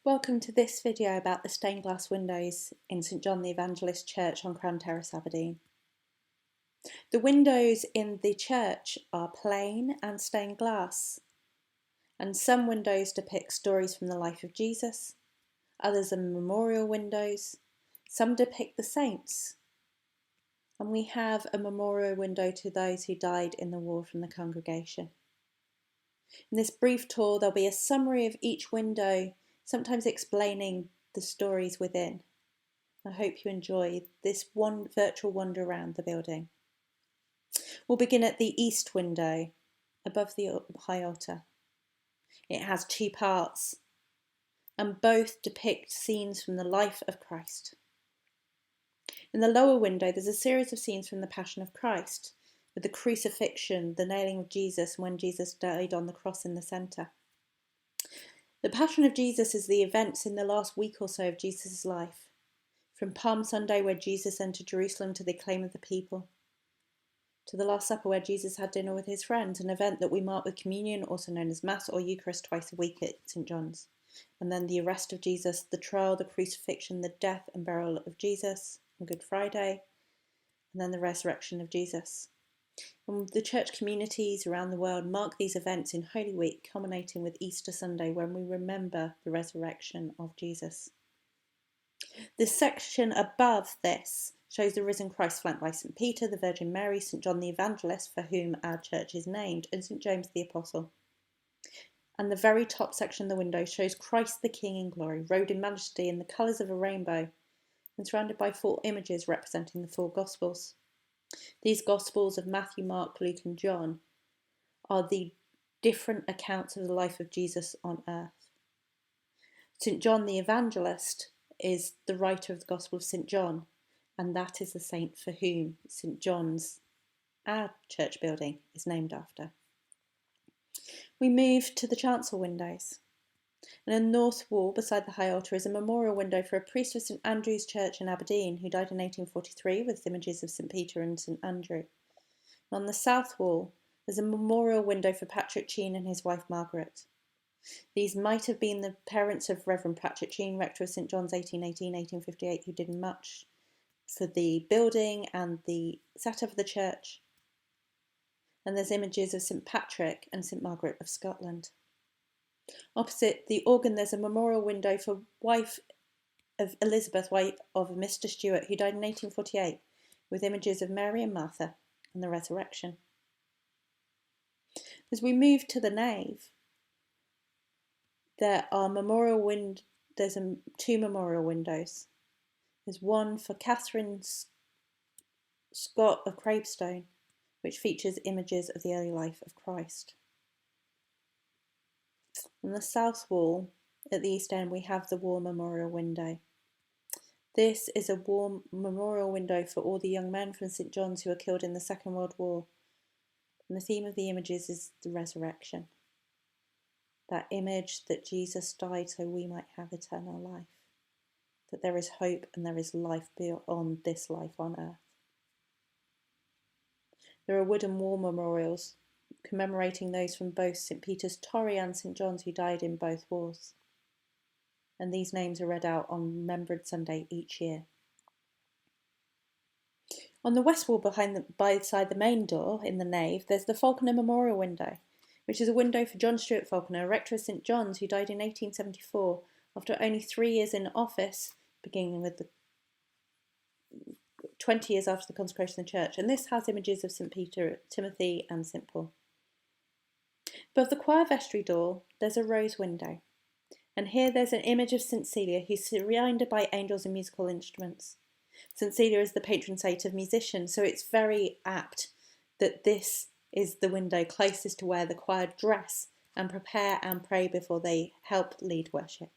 Welcome to this video about the stained glass windows in St John the Evangelist Church on Crown Terrace, Aberdeen. The windows in the church are plain and stained glass, and some windows depict stories from the life of Jesus, others are memorial windows, some depict the saints, and we have a memorial window to those who died in the war from the congregation. In this brief tour there'll be a summary of each window, sometimes explaining the stories within. I hope you enjoy this one virtual wander around the building. We'll begin at the east window above the high altar. It has two parts and both depict scenes from the life of Christ. In the lower window there's a series of scenes from the Passion of Christ, with the crucifixion, the nailing of Jesus, and when Jesus died on the cross in the centre. The Passion of Jesus is the events in the last week or so of Jesus' life, from Palm Sunday, where Jesus entered Jerusalem to the acclaim of the people, to the Last Supper, where Jesus had dinner with his friends, an event that we mark with communion, also known as Mass or Eucharist, twice a week at St John's. And then the arrest of Jesus, the trial, the crucifixion, the death and burial of Jesus on Good Friday, and then the resurrection of Jesus. And the church communities around the world mark these events in Holy Week, culminating with Easter Sunday, when we remember the resurrection of Jesus. The section above this shows the risen Christ flanked by St Peter, the Virgin Mary, St John the Evangelist, for whom our church is named, and St James the Apostle. And the very top section of the window shows Christ the King in glory, robed in majesty in the colours of a rainbow, and surrounded by 4 images representing the 4 Gospels. These Gospels of Matthew, Mark, Luke and John are the different accounts of the life of Jesus on earth. St John the Evangelist is the writer of the Gospel of St John, and that is the saint for whom St John's, our church building, is named after. We move to the chancel windows. And in the north wall beside the high altar is a memorial window for a priest of St Andrew's Church in Aberdeen who died in 1843, with images of St Peter and St Andrew. And on the south wall there's a memorial window for Patrick Cheyne and his wife Margaret. These might have been the parents of Reverend Patrick Cheyne, rector of St John's 1818-1858, who did much for the building and the setup of the church. And there's images of St Patrick and St Margaret of Scotland. Opposite the organ there's a memorial window for wife of Elizabeth, wife of Mr Stewart, who died in 1848, with images of Mary and Martha and the resurrection. As we move to the nave, there are there's 2 memorial windows. There's one for Catherine Scott of Cravestone, which features images of the early life of Christ. On the south wall, at the east end, we have the war memorial window. This is a war memorial window for all the young men from St John's who were killed in the Second World War. And the theme of the images is the resurrection. That image that Jesus died so we might have eternal life. That there is hope and there is life beyond this life on earth. There are wooden war memorials commemorating those from both St Peter's Torrey and St John's who died in both wars. And these names are read out on Remembrance Sunday each year. On the west wall beside the main door in the nave, there's the Falconer Memorial window, which is a window for John Stuart Falconer, rector of St John's, who died in 1874 after only 3 years in office, beginning with the 20 years after the consecration of the church. And this has images of St Peter, Timothy and St Paul. Above the choir vestry door, there's a rose window. And here there's an image of St Celia, who's surrounded by angels and musical instruments. St Celia is the patron saint of musicians, so it's very apt that this is the window closest to where the choir dress and prepare and pray before they help lead worship.